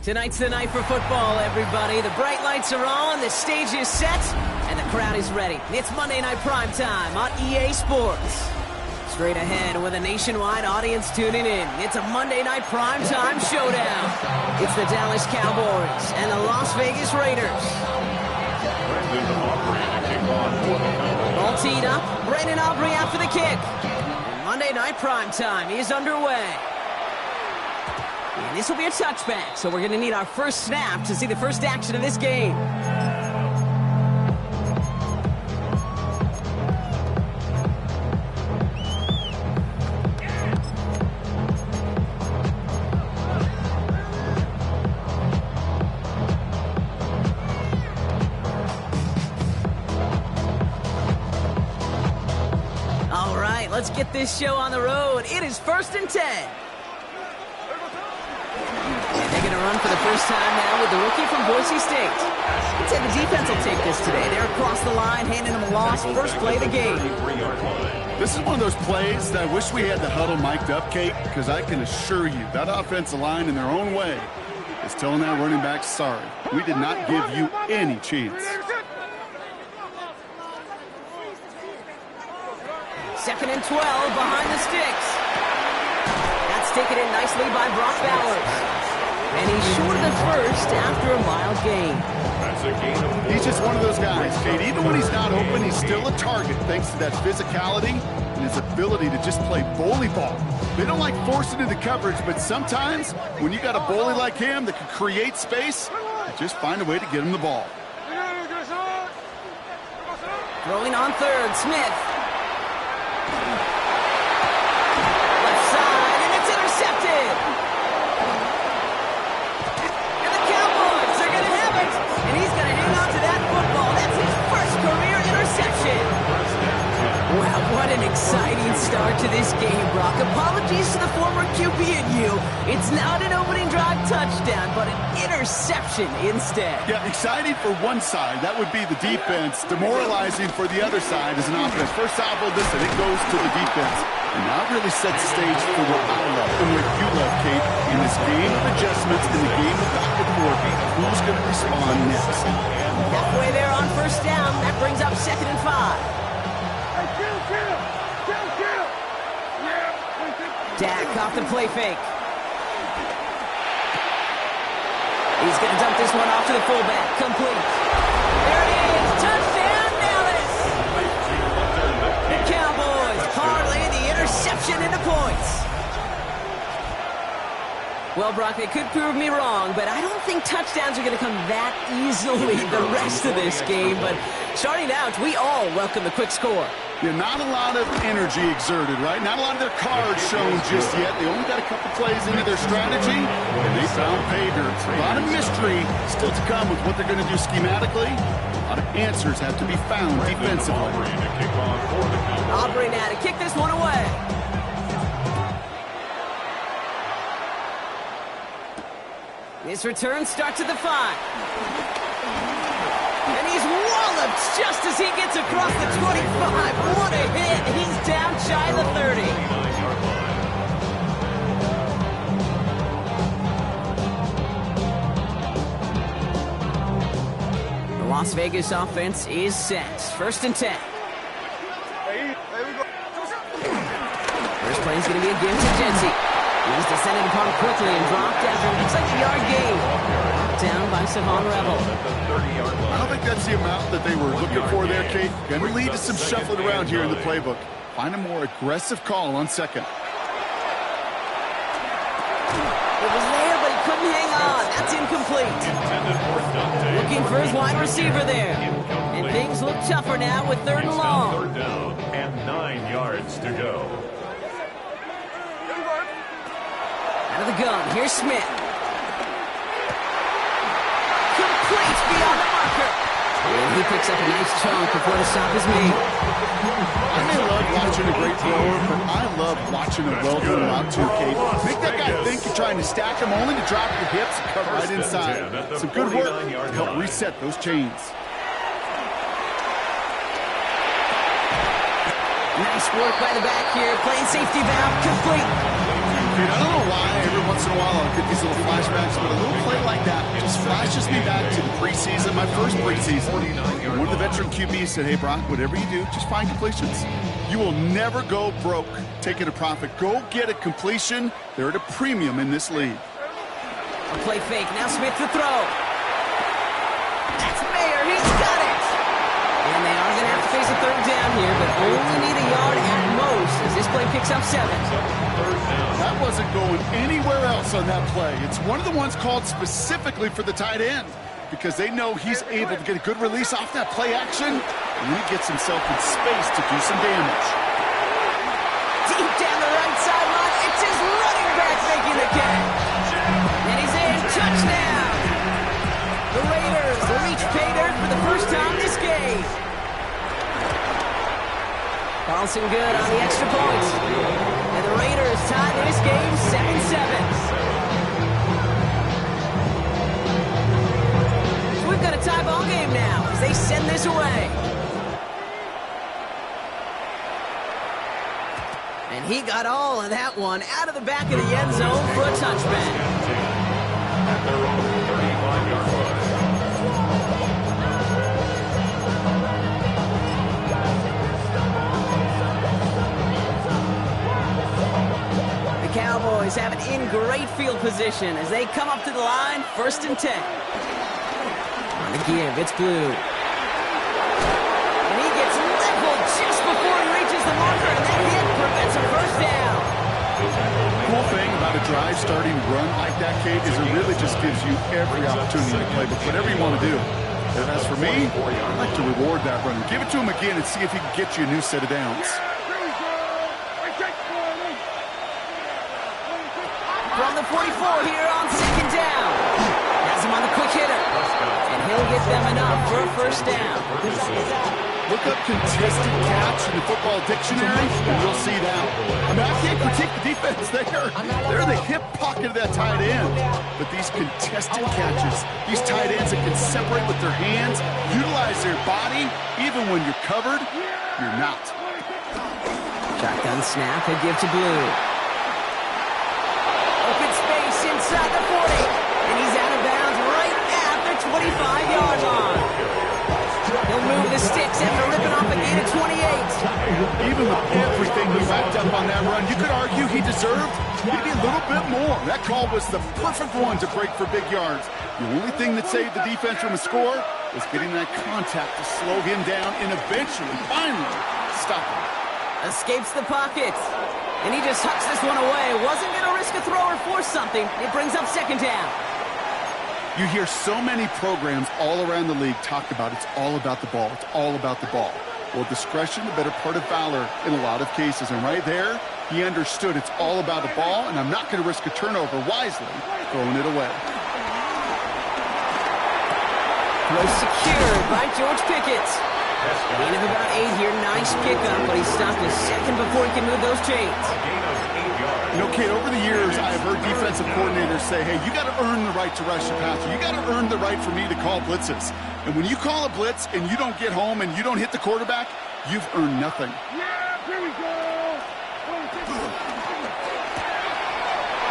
Tonight's the night for football, everybody. The bright lights are on, the stage is set, and the crowd is ready. It's Monday Night Primetime on EA Sports. Straight ahead with a nationwide audience tuning in. It's a Monday Night Primetime showdown. It's the Dallas Cowboys and the Las Vegas Raiders. All teed up. Brandon Aubrey out for the kick. And Monday Night Primetime is underway. And this will be a touchback, so we're going to need our first snap to see the first action of this game. All right, let's get this show on the road. It is 1st and 10. They're going to run for the first time now with the rookie from Boise State. I'd say the defense will take this today. They're across the line, handing them a loss. First play of the game. This is one of those plays that I wish we had the huddle mic'd up, Kate, because I can assure you that offensive line in their own way is telling that running back, sorry, we did not give you any chance. 2nd and 12 behind the sticks. That's taken in nicely by Brock Bowers. And he's short of the first after a mild gain. He's just one of those guys, Kate. Even when he's not open, he's still a target thanks to that physicality and his ability to just play bully ball. They don't like forcing into coverage, but sometimes when you got a bully like him that can create space, just find a way to get him the ball. Throwing on third, Smith. Exciting start to this game, Brock. Apologies to the former QB and you. It's not an opening drive touchdown, but an interception instead. Yeah, exciting for one side. That would be the defense. Demoralizing for the other side as an offense. First half of this, and it goes to the defense. And now it really sets the stage for what I love and what you love, Kate. In this game of adjustments, in the game of back and forth, who's going to respond next? Halfway there on first down. That brings up 2nd and 5. Dak off the play fake. He's going to dump this one off to the fullback. Complete. There it is. Touchdown, Dallas. The Cowboys parlay the interception into points. Well, Brock, they could prove me wrong, but I don't think touchdowns are going to come that easily the rest of this game. But starting out, we all welcome the quick score. Yeah, not a lot of energy exerted, right? Not a lot of their cards shown just yet. They only got a couple plays into their strategy, and they found pay dirt. A lot of mystery still to come with what they're going to do schematically. A lot of answers have to be found defensively. Aubrey now to kick this one away. His return starts at the 5. And he's walloped just as he gets across the 25. What a hit. He's down shy of the 30. The Las Vegas offense is set. 1st and 10. First play is going to be a give to Jency. He's descended upon quickly and dropped after it looks like a yard gain. Down by Savon Rebel. I don't think that's the amount that they were looking for there, Kate. Going to lead to some shuffling around here in the playbook. Find a more aggressive call on 2nd. It was there, but he couldn't hang on. That's incomplete. Looking for his wide receiver there. And things look tougher now with 3rd and long. 3rd down and 9 yards to go. Out of the gun, here's Smith. Complete beyond the marker. And he picks up a nice chunk before the stop is made. I may love watching a great thrower, but I love watching a well-done route too, Kate. Make that guy think you're trying to stack him only to drop the hips and cut right inside. Some good work to help reset those chains. Nice work by the back here. Playing safety valve complete. Dude, I don't know why every once in a while I'll get these little flashbacks, but a little play like that just flashes me back to the preseason, my first preseason. And one of the veteran QBs said, hey, Brock, whatever you do, just find completions. You will never go broke taking a profit. Go get a completion. They're at a premium in this league. A play fake. Now Smith to throw. That's Mayer. He's got it. And they are going to have to face a third down here, but only need a yard at most as this play picks up 7. That wasn't going anywhere else on that play. It's one of the ones called specifically for the tight end because they know he's able to get a good release off that play action, and then he gets himself in space to do some damage. Deep down the right sideline, it's his running back making the catch. And he's in. Touchdown. The Raiders reach pay dirt for the first time this game. Bouncing good on the extra points. And the Raiders tie this game 7-7. So we've got a tie ball game now as they send this away. And he got all of that one out of the back of the end zone for a touchback. At their own 35-yard line. The Cowboys have it in great field position as they come up to the line, 1st and 10. On the give, it's Blue. And he gets leveled just before he reaches the marker, and that hit prevents a first down. The cool thing about a drive starting run like that, Kate, is it really just gives you every opportunity to play with whatever you want to do. And as for me, I'd like to reward that run. Give it to him again and see if he can get you a new set of downs. From the 44 here on 2nd down. Has him on the quick hitter. And he'll get them enough for a first down. Look up contested catch in the football dictionary, and you'll see that. I mean, I can't critique the defense there. They're in the hip pocket of that tight end. But these contested catches, these tight ends that can separate with their hands, utilize their body, even when you're covered, you're not. Shotgun snap, he'll give to Blue. Open space inside the 40. And he's out of bounds right at the 25-yard line. He'll move the sticks after ripping off a gain of 28. Even with everything he racked up on that run, you could argue he deserved maybe a little bit more. That call was the perfect one to break for big yards. The only thing that saved the defense from a score was getting that contact to slow him down and eventually, finally, stop him. Escapes the pocket. And he just hucks this one away. Wasn't going to risk a throw or force something. It brings up 2nd down. You hear so many programs all around the league talk about it's all about the ball. It's all about the ball. Well, discretion, the better part of valor in a lot of cases. And right there, he understood it's all about the ball, and I'm not going to risk a turnover wisely, throwing it away. Throw secured by George Pickett. Gain of about 8 here. Nice pickup, but he stopped a second before he can move those chains. You know, Kate, over the years, I've heard defensive coordinators say, hey, you got to earn the right to rush the passer. You got to earn the right for me to call blitzes. And when you call a blitz and you don't get home and you don't hit the quarterback, you've earned nothing. Yeah, here we go.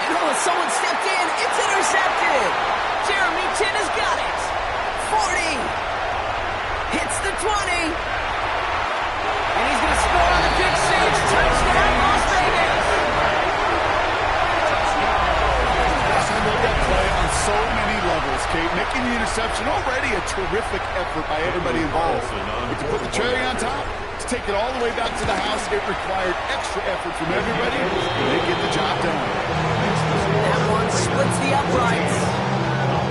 And oh, someone stepped in. It's intercepted. Jeremy Chin has got it. 40. Hits the 20. And he's going to score on the pick six. Touchdown, Las Vegas. I love that play on so many levels, Kate. Making the interception already a terrific effort by everybody involved. But to put the cherry on top, to take it all the way back to the house, it required extra effort from everybody, and they get the job done. That one splits the uprights.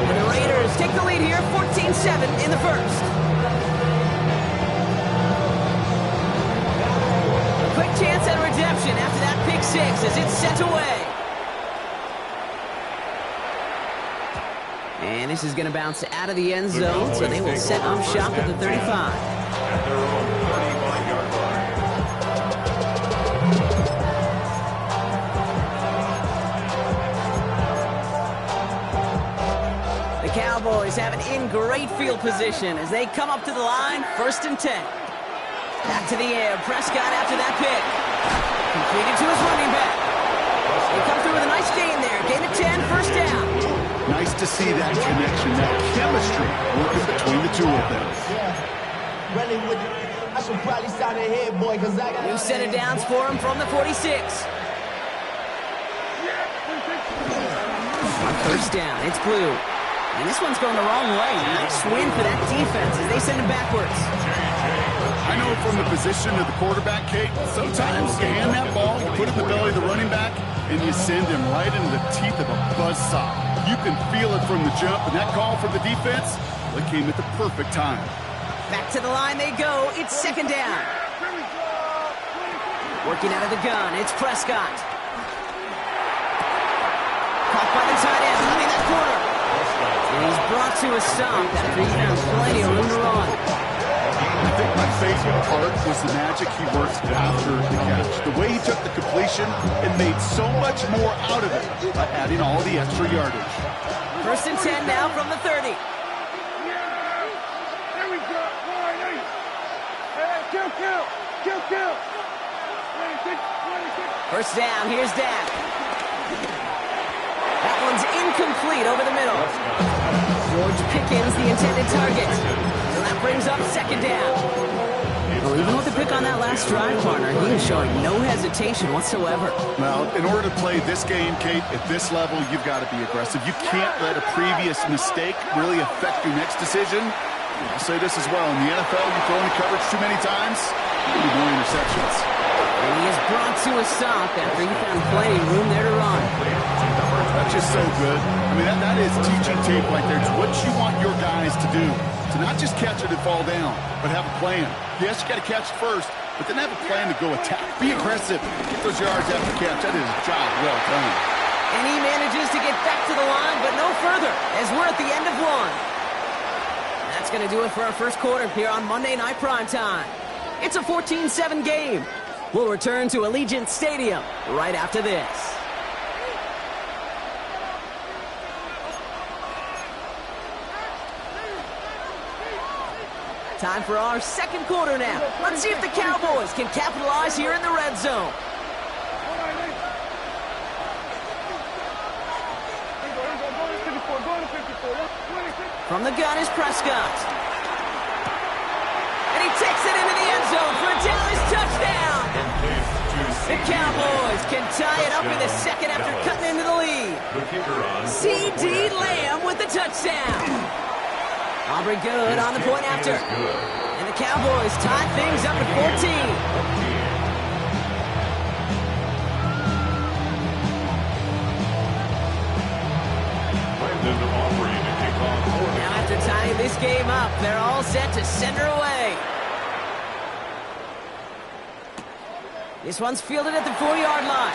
And the Raiders take the lead here, 14-7 in the first. A quick chance at redemption after that pick six as it's sent away. And this is going to bounce out of the end zone, so they will set up shop at the 35. At their own 35-yard line. The Cowboys have it in great field position as they come up to the line, 1st and 10. Back to the air, Prescott after that pick. Completed to his running back. They come through with a 10, first down. Nice to see that connection, that chemistry working between the two of them. I should probably sign ahead, boy, because I got... New set of downs for him from the 46. On first down, it's Blue. And this one's going the wrong way. Nice win for that defense as they send him backwards. I know from the position of the quarterback, Kate, sometimes you hand that ball, you put it in the belly of the running back, and you send him right into the teeth of a buzzsaw. You can feel it from the jump, and that call from the defense, well, it came at the perfect time. Back to the line they go. It's second down. Working out of the gun, it's Prescott. Caught by the tight end, running that corner. And he's brought to a stop after he found plenty of room to run. I think my favorite part was the magic he worked after the catch. The way he took the completion and made so much more out of it by adding all the extra yardage. First and 10 now from the 30. First down, here's Dak. That one's incomplete over the middle. George Pickens, the intended target. So that brings up second down. Well, even with the pick on that last drive, partner, he is showing no hesitation whatsoever. Well, in order to play this game, Kate, at this level, you've got to be aggressive. You can't let a previous mistake really affect your next decision. I'll say this as well. In the NFL, you throw in coverage too many times, you need more interceptions. And he is brought to a stop after he found plenty of room there to run. That's just so good. I mean, that is teaching tape right there. It's what you want your guys to do. To not just catch it and fall down, but have a plan. Yes, you got to catch it first, but then have a plan to go attack. Be aggressive. Get those yards after catch. That is a job well done. And he manages to get back to the line, but no further, as we're at the end of one. That's going to do it for our first quarter here on Monday Night Primetime. It's a 14-7 game. We'll return to Allegiant Stadium right after this. Time for our second quarter now. Let's see if the Cowboys can capitalize here in the red zone. From the gun is Prescott. And he takes it into the end zone for a Dallas touchdown. The Cowboys can tie it up in the second after cutting into the lead. C.D. Lamb with the touchdown. Aubrey good on the point after. And the Cowboys tie things up at 14. Now after tying this game up, they're all set to send her away. This one's fielded at the 4-yard line.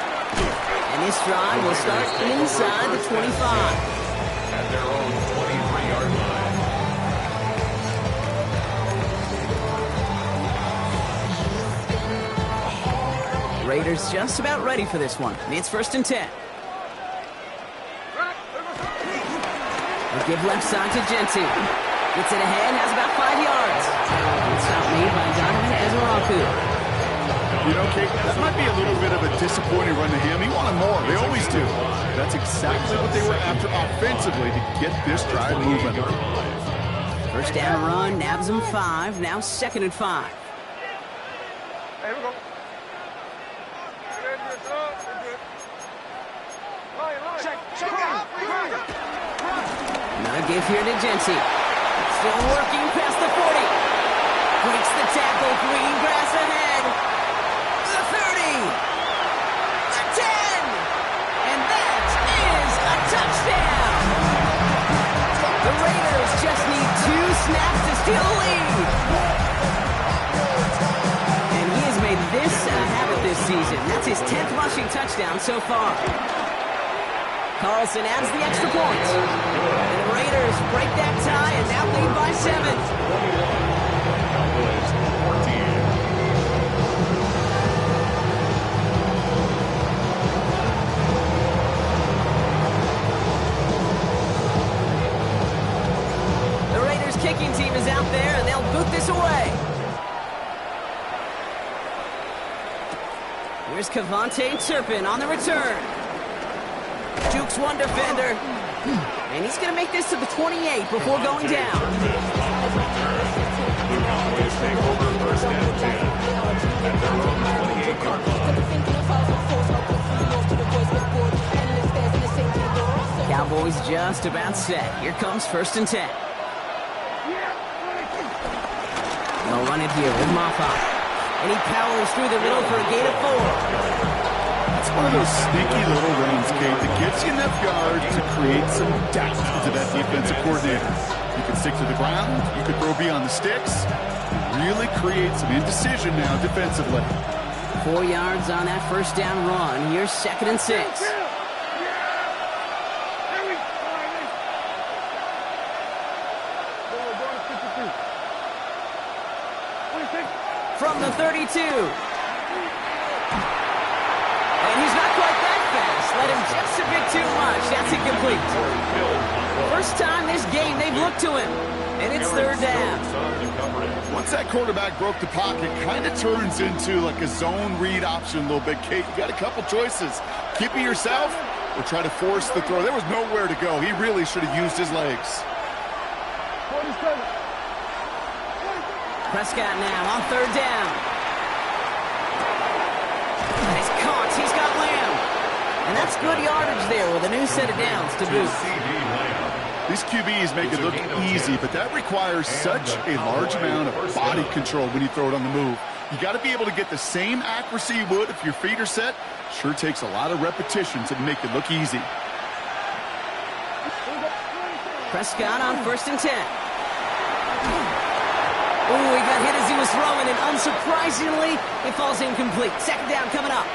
And this drive will start inside the 25. At their own 23-yard line. Raiders just about ready for this one. It's first and 10. They'll give left side to Gentry. Gets it ahead, has about 5 yards. It's stopped made by Donovan Ezeraku. You know, Kate, that might be a little bit of a disappointing run to him. He wanted more. They always do. That's exactly what they were after offensively to get this drive moving. First down run, nabs him 5. Now second and 5. Hey, we go. Another give here to Gentry. Still working past the 40. Breaks the tackle, green grass ahead. The 30. The 10. And that is a touchdown. The Raiders just need 2 snaps to steal the lead. And he has made this a habit this season. That's his 10th rushing touchdown so far. Carlson adds the extra point. And the Raiders break that tie and now lead by 7. The Raiders kicking team is out there and they'll boot this away. Here's Kevontae Turpin on the return. Jukes one defender. And he's going to make this to the 28 before going down. The Cowboys take over first and 10 at their own 28-yard line. Cowboys just about set. Here comes first and 10. They'll run it here with Moffa. And he powers through the middle for a gain of 4. It's one of those sneaky little runs, Kate, that gets you enough yards to create some doubt to that defensive coordinator. You can stick to the ground, you can throw beyond the sticks, really create some indecision now defensively. 4 yards on that first down run. Here's second and 6. From the 32. And he's not quite that fast. Let him just a bit too much. That's incomplete. First time this game they've looked to him. And it's third down. Once that quarterback broke the pocket, kind of turns into like a zone read option a little bit, Kate. You got a couple choices. Keep it yourself or try to force the throw. There was nowhere to go. He really should have used his legs. Prescott now on third down. And he's caught. He's got Lamb. And that's good yardage there with a new set of downs to boot. These QBs make it look easy, but that requires such a large amount of body control when you throw it on the move. You got to be able to get the same accuracy you would if your feet are set. Sure takes a lot of repetition to make it look easy. Prescott on first and 10. Oh, he got hit as he was throwing, and unsurprisingly, it falls incomplete. Second down coming up.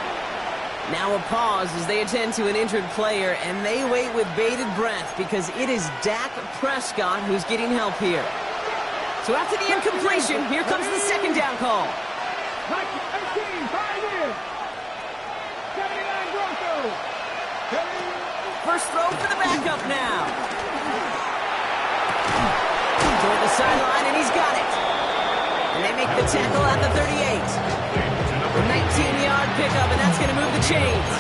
Now a pause as they attend to an injured player, and they wait with bated breath because it is Dak Prescott who's getting help here. So after the incompletion, here comes the second down call. First throw for the backup now. Toward the sideline, and he's got it. And they make the tackle at the 38. A 19-yard pickup, and that's going to move the chains.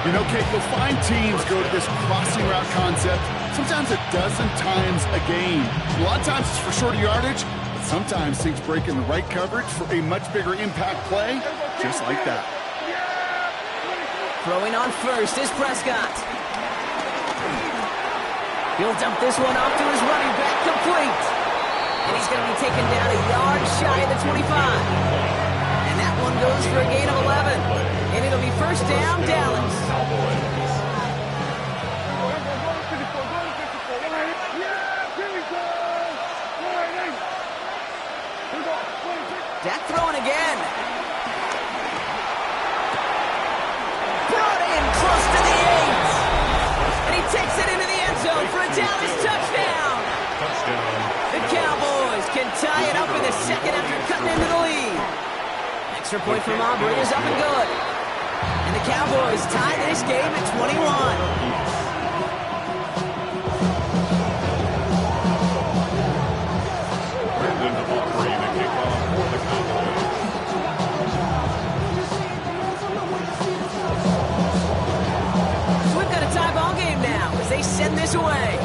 You know, Kate, you'll find teams go to this crossing route concept sometimes a dozen times a game. A lot of times it's for shorter yardage, but sometimes things break in the right coverage for a much bigger impact play, just like that. Throwing on first is Prescott. He'll dump this one off to his running back, complete. And he's going to be taken down a yard shy of the 25. And that one goes for a gain of 11. And it'll be first down, Dallas. Dak throwing again. Brought in close to the 8. And he takes it into the end zone for a Dallas touchdown. The Cowboys can tie it up in the second after cutting into the lead. Extra point from Aubrey is up and good. And the Cowboys tie this game at 21. They send this away.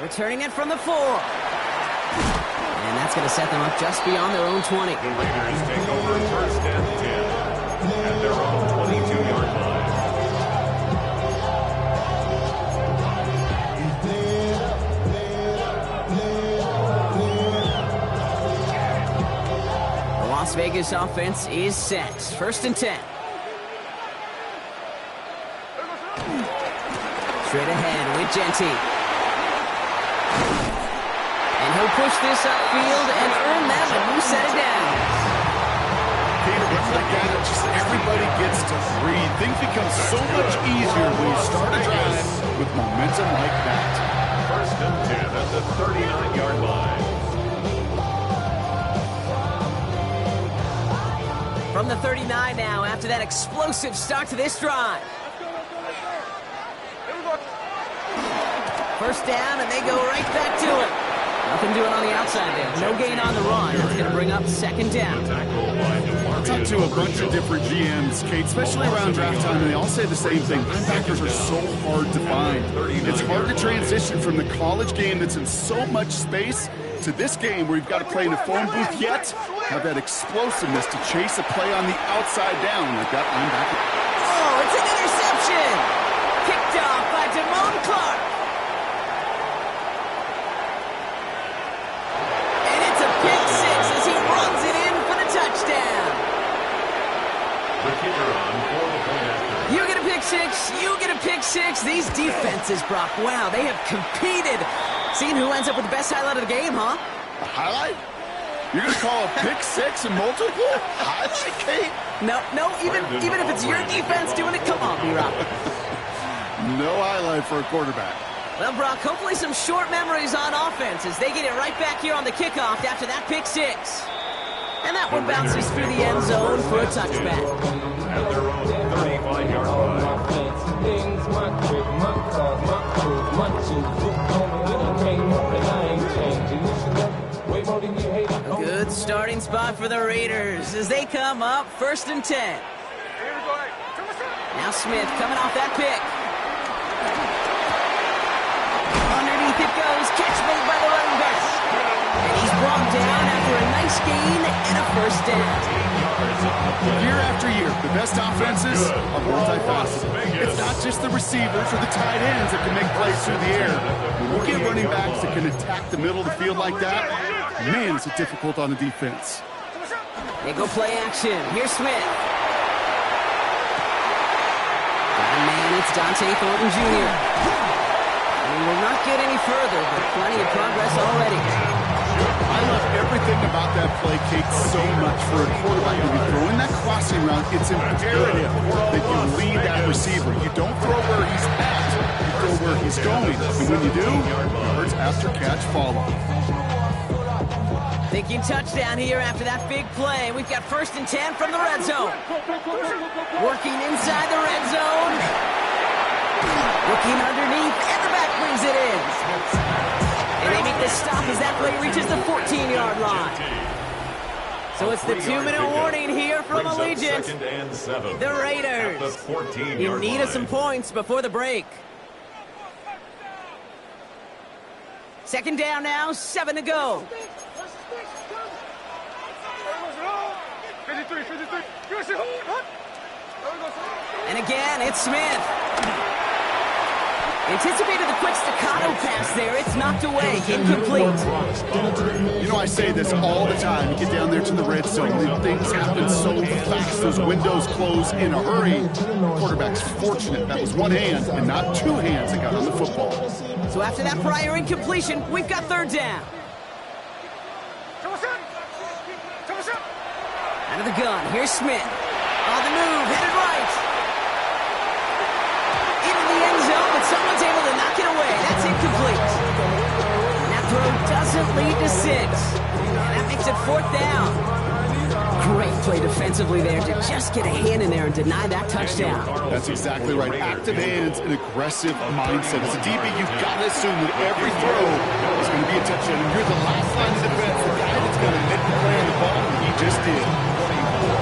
Returning it from the 4. And that's going to set them up just beyond their own 20. The Raiders take over first and 10 at their own 22-yard line. The Las Vegas offense is set. First and 10. Straight ahead with Genty. And he'll push this upfield and earn them a new set of downs. Peter, it's like that. Just everybody gets to breathe. Things become so much easier when you start a drive with momentum like that. First and 10 at the 39-yard line. From the 39 now after that explosive start to this drive. First down, and they go right back to it. Nothing doing on the outside there. No gain on the run. That's going to bring up second down. It's on to a bunch of different GMs, Kate, especially around draft time, and they all say the same thing. Linebackers are so hard to find. It's hard to transition from the college game that's in so much space to this game where you've got to play in a phone booth, yet have that explosiveness to chase a play on the outside down like that linebacker. Oh, it's an interception! Kicked off by Damone Clark. And it's a pick six as he runs it in for the touchdown. The kicker on for the point after. You get a pick six, you get a pick six. These defenses, Brock, wow, they have competed. Seeing who ends up with the best highlight of the game, huh? A highlight? You're going to call a pick six and multiple? Highlight, Kate? No, even if it's your defense doing it, come on, B-Rock. No highlight for a quarterback. Well, Brock, hopefully some short memories on offense as they get it right back here on the kickoff after that pick six. And that one bounces through the end zone for a touchback. At their own 35-yard line. A good starting spot for the Raiders as they come up 1st and 10. Now Smith coming off that pick. Underneath it goes, catch made by the running back. And he's brought down after a nice gain and a 1st down. Year after year, the best offenses are multifaceted. It's not just the receivers or the tight ends that can make plays through the air. When we get running backs that can attack the middle of the field like that, man, is it difficult on the defense. They go play action. Here's Smith. Got a man, it's Dante Thornton Jr. And he will not get any further, but plenty of progress already. I love everything about that play, Kate, so much for a quarterback. When you're throwing that crossing route, it's imperative that you lead that receiver. You don't throw where he's at, you throw where he's going. And when you do, yards after catch follow. Thinking touchdown here after that big play. We've got 1st and 10 from the red zone. Working inside the red zone. Looking underneath, and the back brings it in. And they make the stop as that play reaches the 14-yard line. So it's the 2-minute warning here from Allegiant. The Raiders. You need us some points before the break. 2nd down now, 7 to go. And again, it's Smith. Anticipated the quick staccato pass there. It's knocked away. Incomplete. You know, I say this all the time. You get down there to the red zone, and things happen so fast. Those windows close in a hurry. Quarterback's fortunate. That was one hand and not two hands that got on the football. So after that prior incompletion, we've got 3rd down. Out of the gun, here's Smith. On the move, headed right. Into the end zone, but someone's able to knock it away. That's incomplete. And that throw doesn't lead to 6. And that makes it 4th down. Great play defensively there to just get a hand in there and deny that touchdown. That's exactly right. Active hands and aggressive mindset. As a DB, you've got to assume that every throw is going to be a touchdown. And you're the last line of defense, the guy that's going to make the play on the ball, and he just did.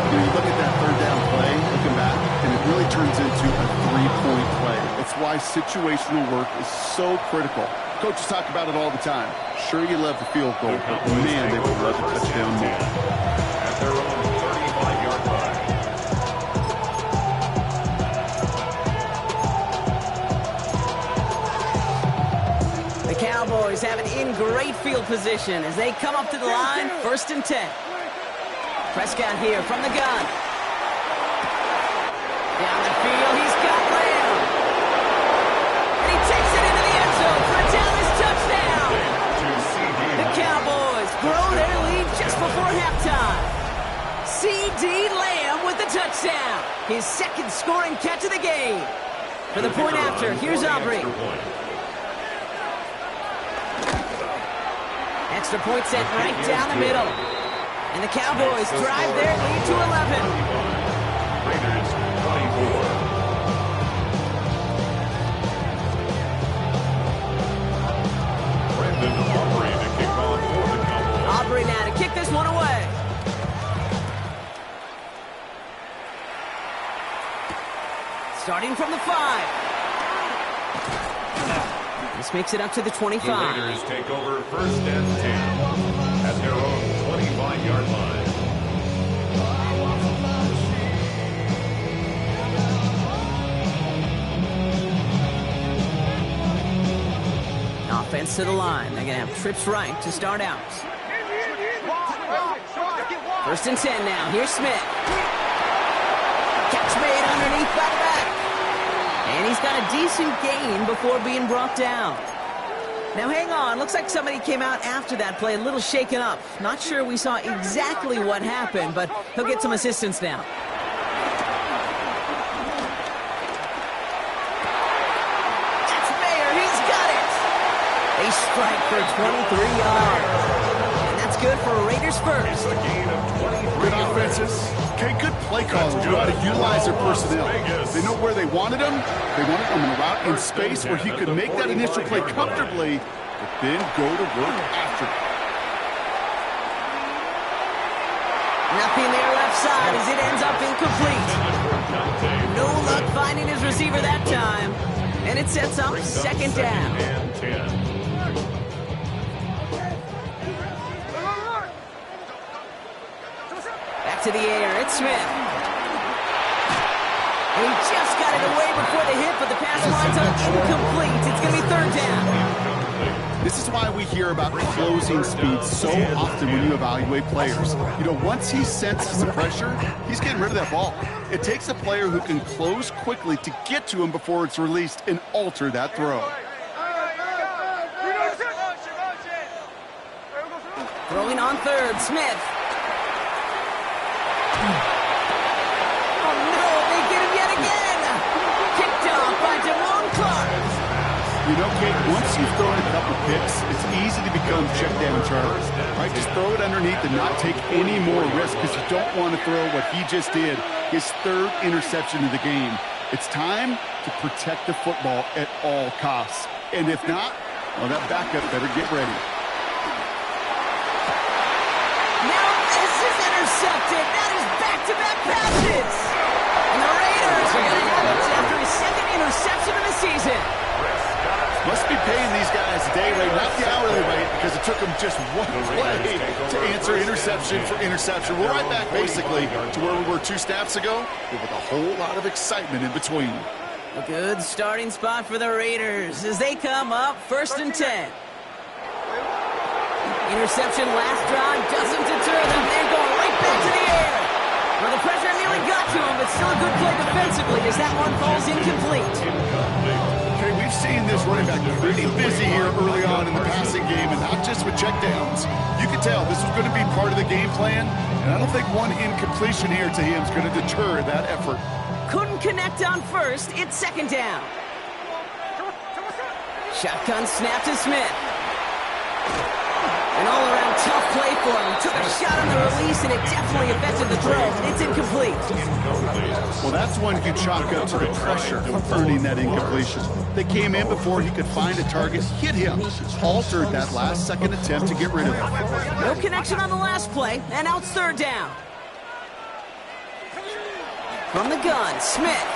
You know, you look at that 3rd down play, looking back, and it really turns into a 3-point play. It's why situational work is so critical. Coaches talk about it all the time. Sure, you love the field goal, but man, they would love the touchdown more. At their own 35-yard line. The Cowboys have it in great field position as they come up to the line, 1st and 10. Prescott here from the gun. Down the field, he's got Lamb. And he takes it into the end zone for a Dallas touchdown. The Cowboys grow their lead just before halftime. C.D. Lamb with the touchdown. His 2nd scoring catch of the game. For the point after, here's Aubrey. Extra point set right down the middle. And the Cowboys drive their lead to 11. Raiders 24. Brendan Aubrey to kick off for the Cowboys. Aubrey now to kick this one away. Starting from the 5. This makes it up to the 25. The Raiders take over 1st and 10 at their own 25-yard line. Offense to the line. They're going to have trips right to start out. 1st and 10 now. Here's Smith. Catch made underneath by the back. And he's got a decent gain before being brought down. Now hang on. Looks like somebody came out after that play a little shaken up. Not sure we saw exactly what happened, but he'll get some assistance now. That's Mayer. He's got it. They strike for 23 yards. And that's good for Raiders first. A gain of 23 Good offenses. Okay, good play callers. Know how to utilize their personnel. They know where they wanted him. They wanted him in a route in space where he could make that initial play comfortably, but then go to work after. Nothing there left side as it ends up incomplete. No luck finding his receiver that time. And it sets up 2nd down. and 10. Back to the air. It's Smith. And he just got it away before the hit, but the pass winds up incomplete. It's going to be 3rd down. This is why we hear about closing speed so often when you evaluate players. You know, once he senses the pressure, he's getting rid of that ball. It takes a player who can close quickly to get to him before it's released and alter that throw. Throwing on 3rd, Smith. Oh no, they get him yet again. Kicked off by Damone Clark. You know, Kate, once you've thrown a couple picks, it's easy to become check down Charlie. Right? Just throw it underneath and not take any more risk because you don't want to throw what he just did, his 3rd interception of the game. It's time to protect the football at all costs. And if not, well, that backup better get ready. Now this is intercepted. That is back-to-back passes. And the Raiders are going to have it after his 2nd interception of the season. Must be paying these guys a day rate, not the hourly rate, because it took them just one play to answer interception for interception. We're right back, basically, to where we were 2 snaps ago, but with a whole lot of excitement in between. A good starting spot for the Raiders as they come up 1st and 10. Interception last drive doesn't deter them. They're going right back to the air. Well, the pressure nearly got to him, but still a good play defensively as that one falls incomplete. Okay, we've seen this running back pretty busy here early on in the passing game, and not just with checkdowns. You can tell this was going to be part of the game plan, and I don't think one incompletion here to him is going to deter that effort. Couldn't connect on 1st. It's 2nd down. Shotgun snap to Smith. An all-around tough play for him. Took a shot on the release, and it definitely affected the throw, but it's incomplete. Well, that's one you chalk up to the pressure of earning that incompletion. They came in before he could find a target, hit him, altered that last-second attempt to get rid of him. No connection on the last play, and now it's 3rd down. From the gun, Smith.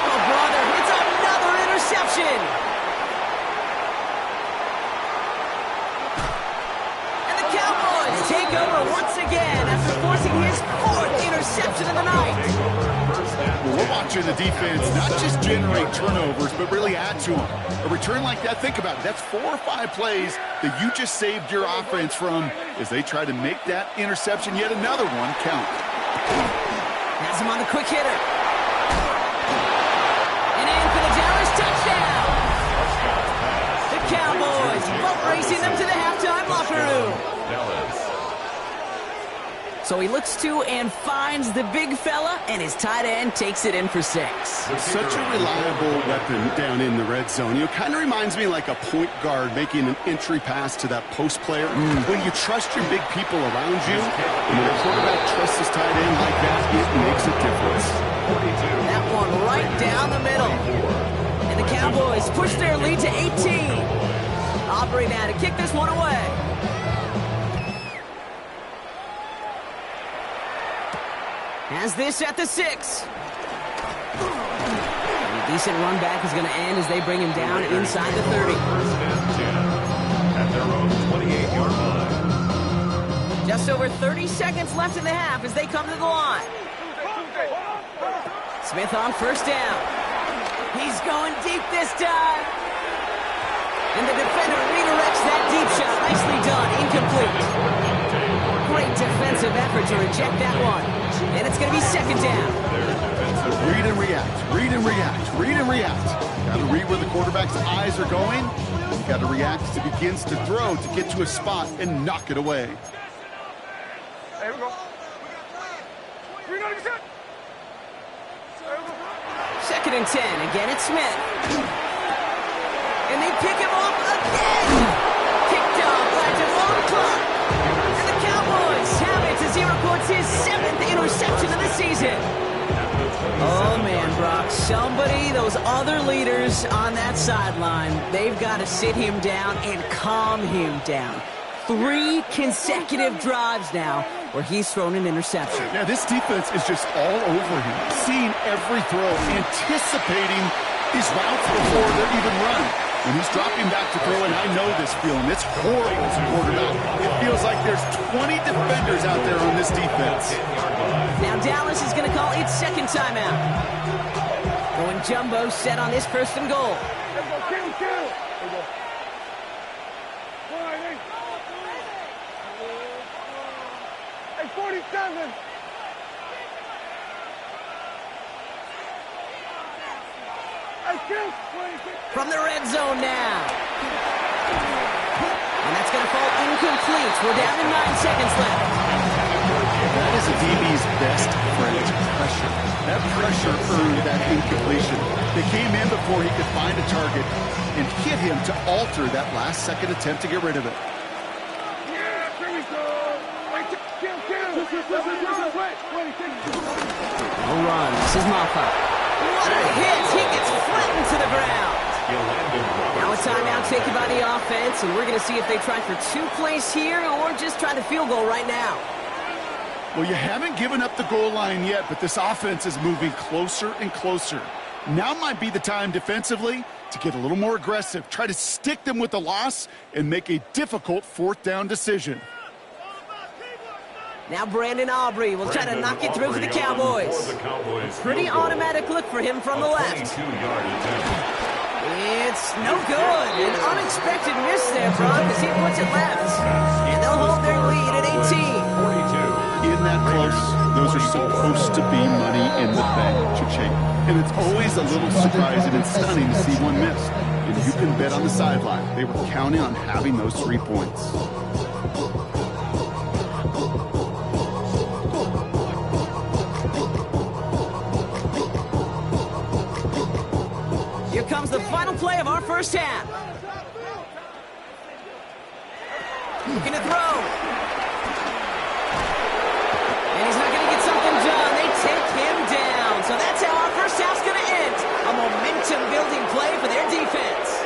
Oh, brother, it's another interception. And the Cowboys take over once again after forcing his 4th interception of the night. Well, we're watching the defense not just generate turnovers, but really add to them. A return like that, think about it. That's 4 or 5 plays that you just saved your offense from as they try to make that interception, yet another one, count. Has him on the quick hitter. And in for the Dallas touchdown. The Cowboys boat racing them to the halftime locker room. So he looks to and finds the big fella, and his tight end takes it in for 6. Such a reliable weapon down in the red zone. You know, kind of reminds me like a point guard making an entry pass to that post player. When you trust your big people around you, and when a quarterback trusts his tight end like that, it makes a difference. That one right down the middle. And the Cowboys push their lead to 18. Aubrey now to kick this one away. Has this at the 6. A decent run back is going to end as they bring him down inside the 30. First and 10 at their own 28-yard line. Just over 30 seconds left in the half as they come to the line. Smith on first down. He's going deep this time. And the defender redirects that deep shot. Nicely done. Incomplete. Great defensive effort to reject that one. And it's going to be second down. Read and react. Read and react. Read and react. Got to read where the quarterback's eyes are going. You got to react as he begins to throw to get to a spot and knock it away. Here we go. You're not even set. Second and 10. Again, it's Smith. And they pick him off again. Kicked off by Javon Clark. And the Cowboys have it as he records his 7th interception of the season. Oh, man, Brock. Somebody, those other leaders on that sideline, they've got to sit him down and calm him down. 3 consecutive drives now where he's thrown an interception. Yeah, this defense is just all over him. Seeing every throw, anticipating these routes before they're even run. When he's dropping back to throw, and I know this feeling, it's horrible as a quarterback. It feels like there's 20 defenders out there on this defense. Now Dallas is going to call its second timeout. Going jumbo set on this first and goal. Hey, 47. From the red zone now. And that's going to fall incomplete. We're down to 9 seconds left. That is a DB's best friend, pressure. That pressure earned that incompletion. They came in before he could find a target and hit him to alter that last-second attempt to get rid of it. Yeah, here we go. No run. This is Maffa. What a hit! He gets flattened to the ground. Now a timeout taken by the offense, and we're going to see if they try for 2 plays here or just try the field goal right now. Well, you haven't given up the goal line yet, but this offense is moving closer and closer. Now might be the time defensively to get a little more aggressive, try to stick them with the loss, and make a difficult 4th down decision. Now Brandon Aubrey will try to knock it through for the Cowboys. Pretty automatic look for him from the left. It's no good. An unexpected miss there, Brock, as he puts it left. And they'll hold their lead at 18. In that close, those are supposed to be money in the bank, Cha-ching. And it's always a little surprising and stunning to see one miss. And you can bet on the sideline, they were counting on having those 3 points. Here comes the final play of our first half. Looking to throw. And he's not going to get something done. They take him down. So that's how our first half's going to end. A momentum-building play for their defense.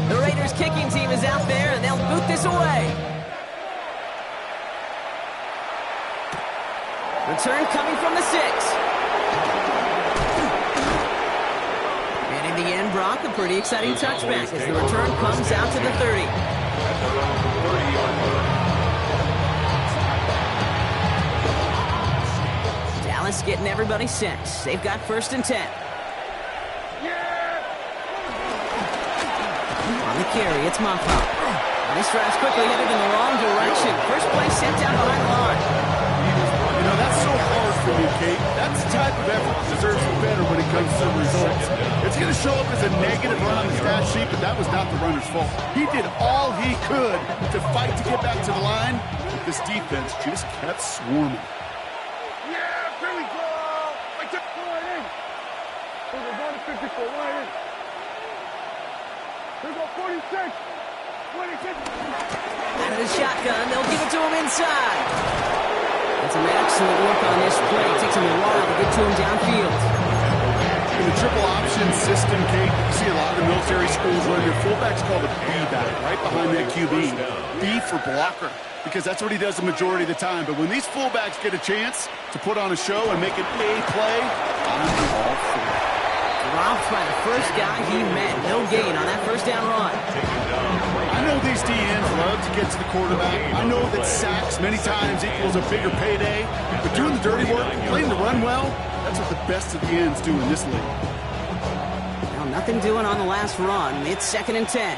The Raiders kicking team is out there, and they'll boot this away. Return coming from the 6. And in the end, Brock, a pretty exciting touchback as the return comes out to the 30. Dallas getting everybody set. They've got 1st and 10. On the carry, it's Maffa. And this drive's quickly headed in the wrong direction. First play sent down behind the line. You know, that's so hard for me, Kate. That's the type of effort that deserves better when it comes to results. It's going to show up as a negative run on the stat sheet, but that was not the runner's fault. He did all he could to fight to get back to the line, but this defense just kept swarming. Yeah, here we go. I took the line in. There's a 154 line in. Here we go, 46. 26. Out of the shotgun, they'll give it to him inside. That's some excellent work on this play. It takes him a while to get to him downfield. In the triple option formation system, Kate. You see a lot of the military schools run your fullback's called a B-back, right behind that QB. B for blocker, because that's what he does the majority of the time. But when these fullbacks get a chance to put on a show and make an A play, I'm all for it. Dropped by the first guy he met. No gain on that first down run. I know these DNs love to get to the quarterback. I know that sacks many times equals a bigger payday. But doing the dirty work, playing the run well, that's what the best of the ends do in this league. Now nothing doing on the last run. It's 2nd and 10.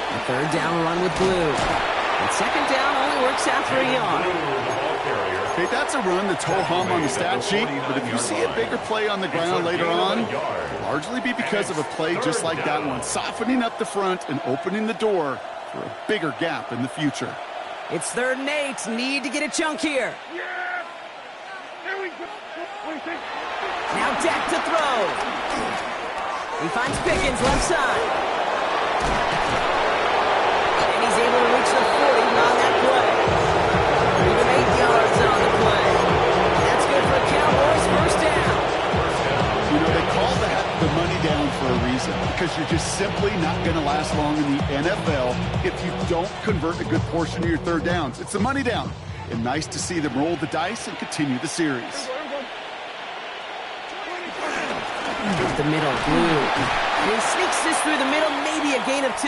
A third down run with Blue. And 2nd down only works out for a yard. Okay, that's a run that's ho-hum on the stat sheet, but if you see a bigger play on the ground later on, it'll largely be because of a play just like that one, softening up the front and opening the door for a bigger gap in the future. It's 3rd and 8. Need to get a chunk here. Now Dak to throw. He finds Pickens left side. And he's able to reach the 40 on that play. Even 8 yards on the play. That's good for Cowboys. First down. You know, they call that the money down for a reason, because you're just simply not going to last long in the NFL if you don't convert a good portion of your third downs. It's the money down. And nice to see them roll the dice and continue the series. The middle, Blue. And he sneaks this through the middle, maybe a gain of 2.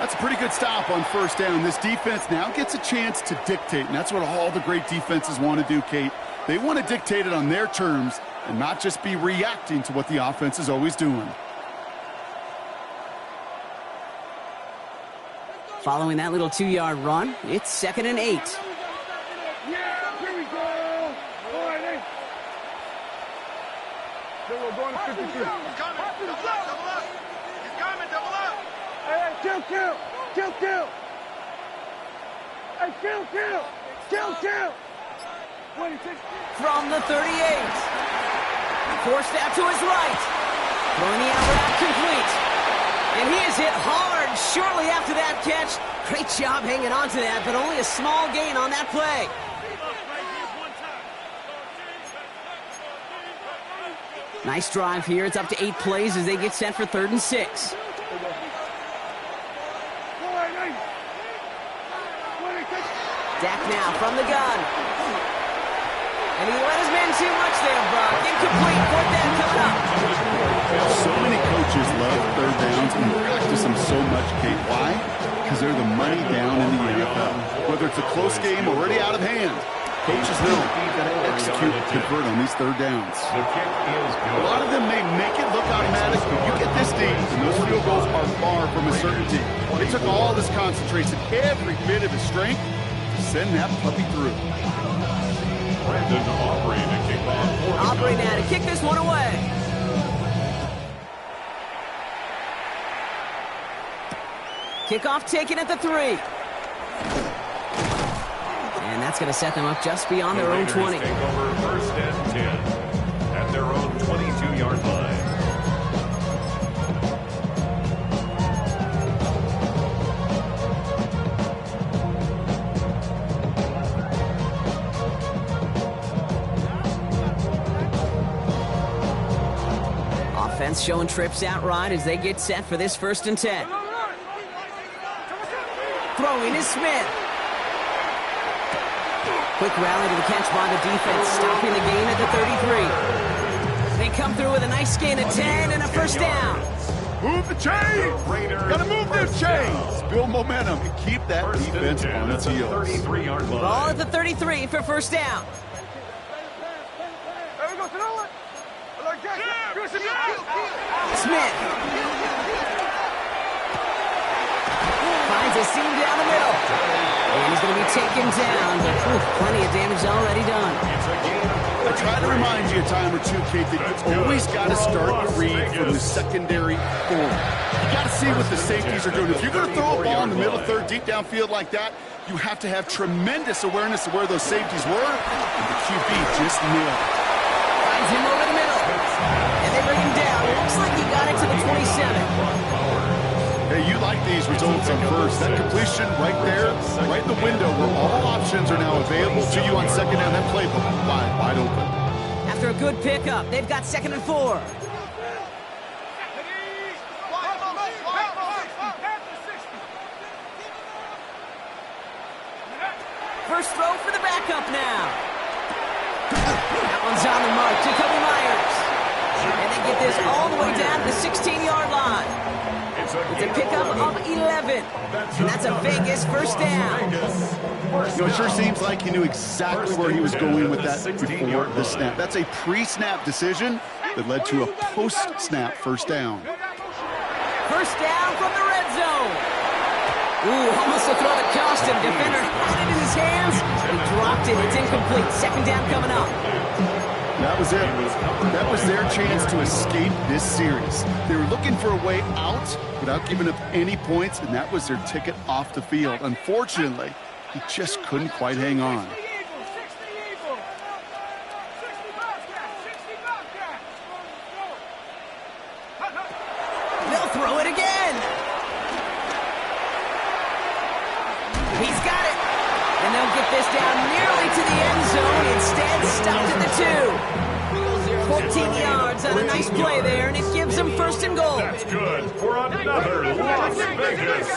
That's a pretty good stop on first down. This defense now gets a chance to dictate, and that's what all the great defenses want to do, Kate. They want to dictate it on their terms and not just be reacting to what the offense is always doing. Following that little 2-yard run, it's 2nd and 8. Yeah, here we go. All right, hey. Then we're going to 53. He's coming. Double up. He's coming. Double up. Hey, kill. Hey, kill. 26. From the 38. Forced out to his right. Throwing the out route complete. And he is hit hard shortly after that catch. Great job hanging on to that, but only a small gain on that play. Nice drive here. It's up to 8 plays as they get set for 3rd and 6. Dak now from the gun. And he let his man too much there, Buck. Incomplete. 4th down coming up. So many coaches love third downs and practice them so much, Kate. Why? Because they're the money down in the NFL. Whether it's a close game already out of hand, coaches know you've got to execute and convert on these third downs. A lot of them may make it look automatic, but you get this deep, and those field goals are far from a certainty. It took all this concentration, every bit of his strength, to send that puppy through. Aubrey now to kick this one away. Kickoff taken at the 3. And that's going to set them up just beyond their own 20. Take over 1st and 10 at their own 22-yard line. Offense showing trips outright as they get set for this 1st and 10. Throwing is Smith. Quick rally to the catch by the defense, stopping the gain at the 33. They come through with a nice gain of 10 and a first down. Move the chains! Gotta move those chains! Build momentum and keep that defense on its heels. Ball at the 33 for first down. Smith finds a seam down the middle. And he's going to be taken down, but plenty of damage already done. I try to remind you a time or two, Kate, that you always got to start your read from the secondary forward. You got to see what the safeties are doing. If you're going to throw a ball in the middle third, deep downfield like that, you have to have tremendous awareness of where those safeties were, and the QB just nailed it. Finds him over the middle. And they bring him down. It looks like he got it to the 27. Hey, you like these results on first. That completion right there, right in the window where all options are now available to you on second down. That playbook wide open. After a good pickup, they've got 2nd and 4. First throw for the backup now. That one's on the mark. Jacoby Myers. And they get this all the way down to the 16-yard line. It's a pickup of 11. And that's a Vegas first down. You know, it sure seems like he knew exactly where he was going with that before the snap. That's a pre-snap decision that led to a post-snap first down. First down from the red zone. Ooh, almost a throw that cost him. Defender had it in his hands. He dropped it. It's incomplete. Second down coming up. That was it. That was their chance to escape this series. They were looking for a way out without giving up any points, and that was their ticket off the field. Unfortunately, he just couldn't quite hang on. They'll throw it again. He's got it. And they'll get this down nearly to the end zone. Instead, stopped at the 2. 14 yards on a nice play there, and it gives them 1st and goal. That's good for another Las Vegas.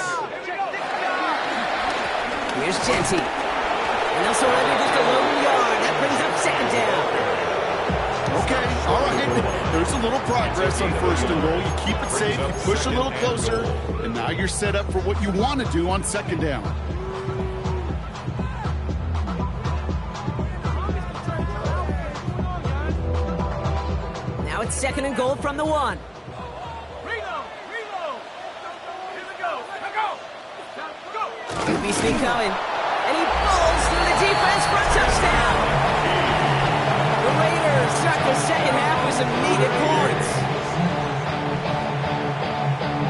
Here's Genty. And they'll surrender just a lone yard. That brings up 2nd down. Okay, all right. There's a little progress on 1st and goal. You keep it safe, you push a little closer, and now you're set up for what you want to do on 2nd down. Now it's 2nd and goal from the 1. Beasley coming. And he falls through the defense for a touchdown. The Raiders start the second half with some needed points.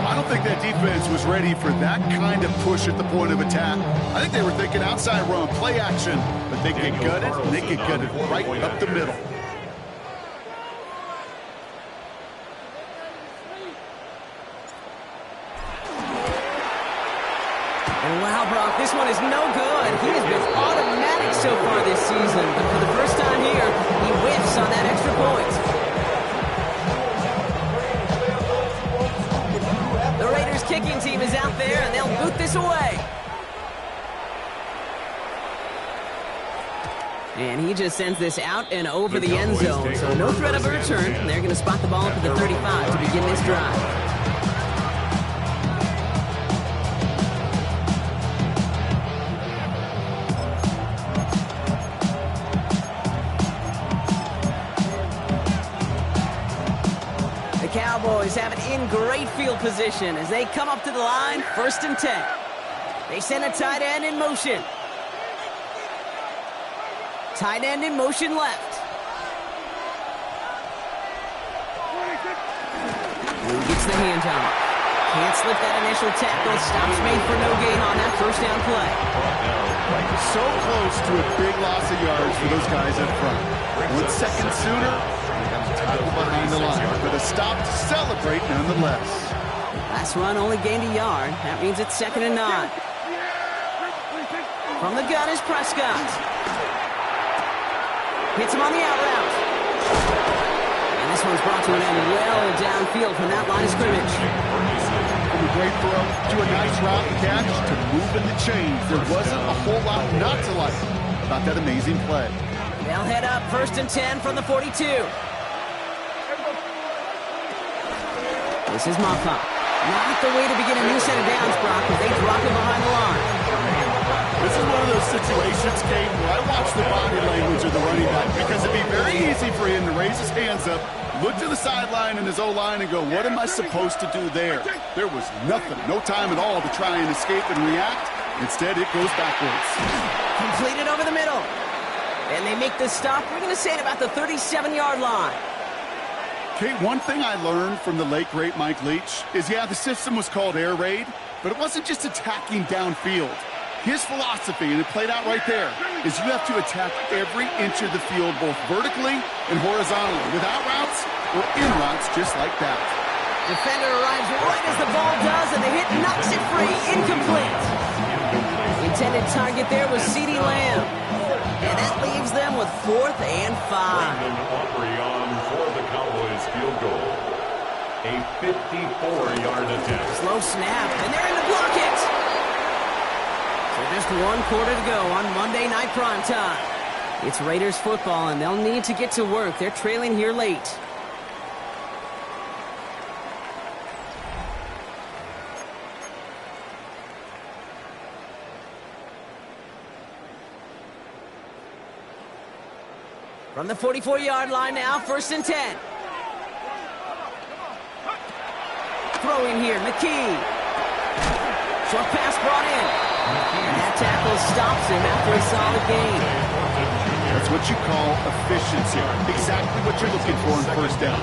I don't think that defense was ready for that kind of push at the point of attack. I think they were thinking outside run, play action, but they get gutted, and they get gutted right up the middle. And wow, Brock, this one is no good. He has been automatic so far this season, but for the first time here, he whiffs on that extra point. The Raiders kicking team is out there, and they'll boot this away. And he just sends this out and over the end zone, so no threat of a return. And they're going to spot the ball up at the 35 to begin this drive. Cowboys have it in great field position as they come up to the line, 1st and 10. They send a tight end in motion. Tight end in motion left. Who gets the handoff? Can't slip that initial tackle. Stops made for no gain on that first down play. So close to a big loss of yards for those guys up front. 1 second sooner, tackle behind the line, but a stop to celebrate nonetheless. Last run only gained a yard. That means it's 2nd and 9. From the gun is Prescott. Hits him on the out route. And this one's brought to an end well downfield from that line of scrimmage. From a great throw to a nice route and catch to moving the chains. There wasn't a whole lot not to like about that amazing play. They'll head up 1st and 10 from the 42. This is Moffa. Not the way to begin a new set of downs, Brock, as they drop him behind the line. This is one of those situations, Kate, where I watch the body language of the running back because it'd be very easy for him to raise his hands up, look to the sideline in his O-line and go, what am I supposed to do there? There was nothing, no time at all to try and escape and react. Instead, it goes backwards. Completed over the middle. And they make this stop, we're going to say at about the 37-yard line. Kate, one thing I learned from the late, great Mike Leach is, yeah, the system was called air raid, but it wasn't just attacking downfield. His philosophy, and it played out right there, is you have to attack every inch of the field, both vertically and horizontally, with out routes or in routes just like that. Defender arrives right as the ball does, and the hit knocks it free. Incomplete. The intended target there was CeeDee Lamb. And that leaves them with 4th and 5. Brandon Aubrey on for the Cowboys field goal. A 54-yard attempt. Slow snap, and they're in to block it. So just 1 quarter to go on Monday Night Primetime. It's Raiders football, and they'll need to get to work. They're trailing here late. From the 44-yard line now, 1st and 10. Throwing here, McKee. Short pass brought in. And that tackle stops him after a solid gain. That's what you call efficiency. Exactly what you're looking for in 1st down.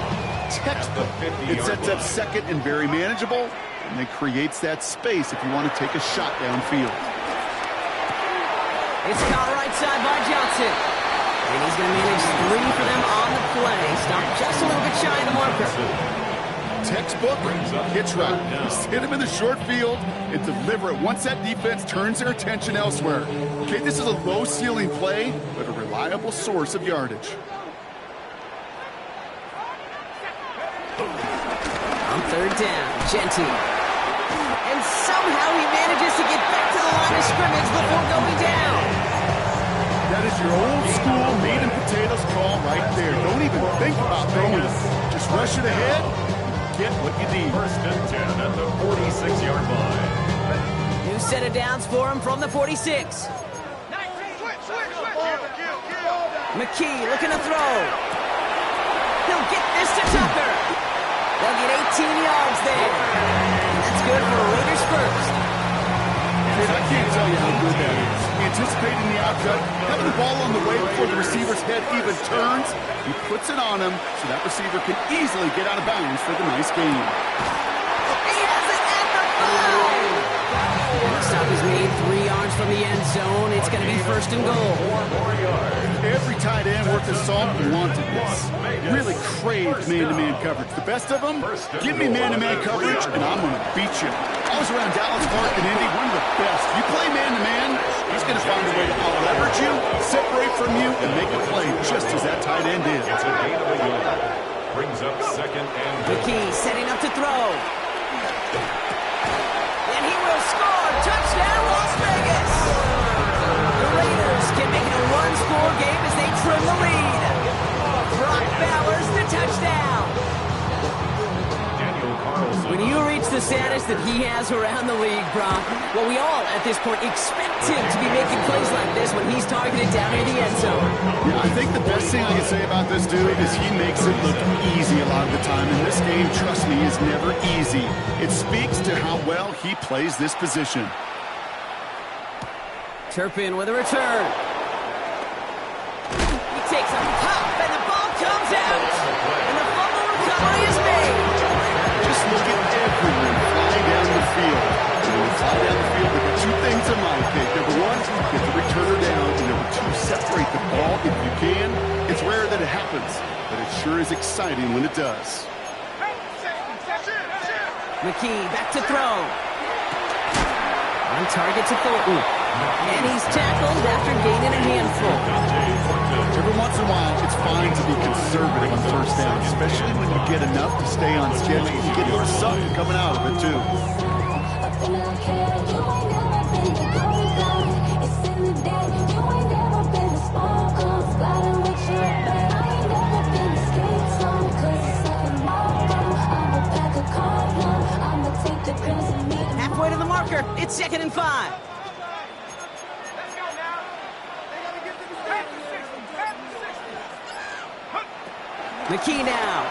Textbook. It sets up 2nd and very manageable, and it creates that space if you want to take a shot downfield. It's caught right side by Johnson. And he's going to manage 3 for them on the play. Stopped just a little bit shy of the marker. Textbook hitch route. Just hit him in the short field and deliver it once that defense turns their attention elsewhere. Okay, this is a low-ceiling play, but a reliable source of yardage. On 3rd down, Genty. And somehow he manages to get back to the line of scrimmage before going down. That is your old-school meat-and-potatoes call right there. Don't even think about throwing it. Just rush it ahead. Get what you need. 1st and 10 at the 46-yard line. New set of downs for him from the 46. McKee looking to throw. He'll get this to Tucker. They'll get 18 yards there. And that's good for Raiders first. I can't tell you how good that is. Anticipating the outcut, having the ball on the way before the receiver's head even turns, he puts it on him so that receiver can easily get out of bounds for the nice gain. He has it at the 5. And the stop is made 3 yards from the end zone. It's going to be 1st and goal. Every tight end worth his salt wanted this. Really craved man-to-man coverage. The best of them, give me man-to-man coverage, and I'm going to beat you. I was around Dallas Park and Indy, one of the best. You play man-to-man, he's going to find a way to out-leverage you, separate from you, and make a play just as that tight end is. It's a gain of a yard. Brings up 2nd and McKee setting up to throw. And he will score. Touchdown, Las Vegas. The Raiders can make it a 1-score game as they trim the lead. Brock Bowers the touchdown. When you reach the status that he has around the league, Brock, well, we all at this point expect him to be making plays like this when he's targeted down near the end zone. Yeah, I think the best thing I can say about this dude is he makes it look easy a lot of the time. And this game, trust me, is never easy. It speaks to how well he plays this position. Turpin with a return. He takes a pop, and the ball comes out. And the fumble recovery is made. Just look at everyone fly down the field. And when you fly down the field, there are 2 things in mind, Kate. Number 1, get the returner down. And number 2, separate the ball if you can. It's rare that it happens, but it sure is exciting when it does. McKee back to throw. On target to Thornton. And he's tackled after gaining a handful. Every once in a while, it's fine to be conservative on 1st down, especially when you get enough to stay on schedule. You get something coming out of it, too. Halfway to the marker. It's 2nd and 5. McKee now.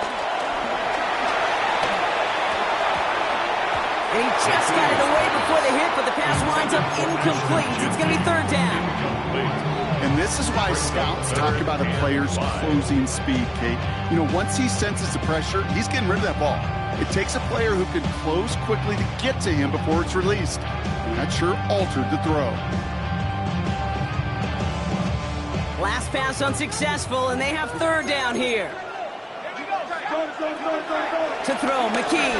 And he just got it away before the hit, but the pass winds up incomplete. It's going to be 3rd down. And this is why scouts talk about a player's closing speed, Kate. You know, once he senses the pressure, he's getting rid of that ball. It takes a player who can close quickly to get to him before it's released. And that sure altered the throw. Last pass unsuccessful, and they have 3rd down here. To throw, McKee.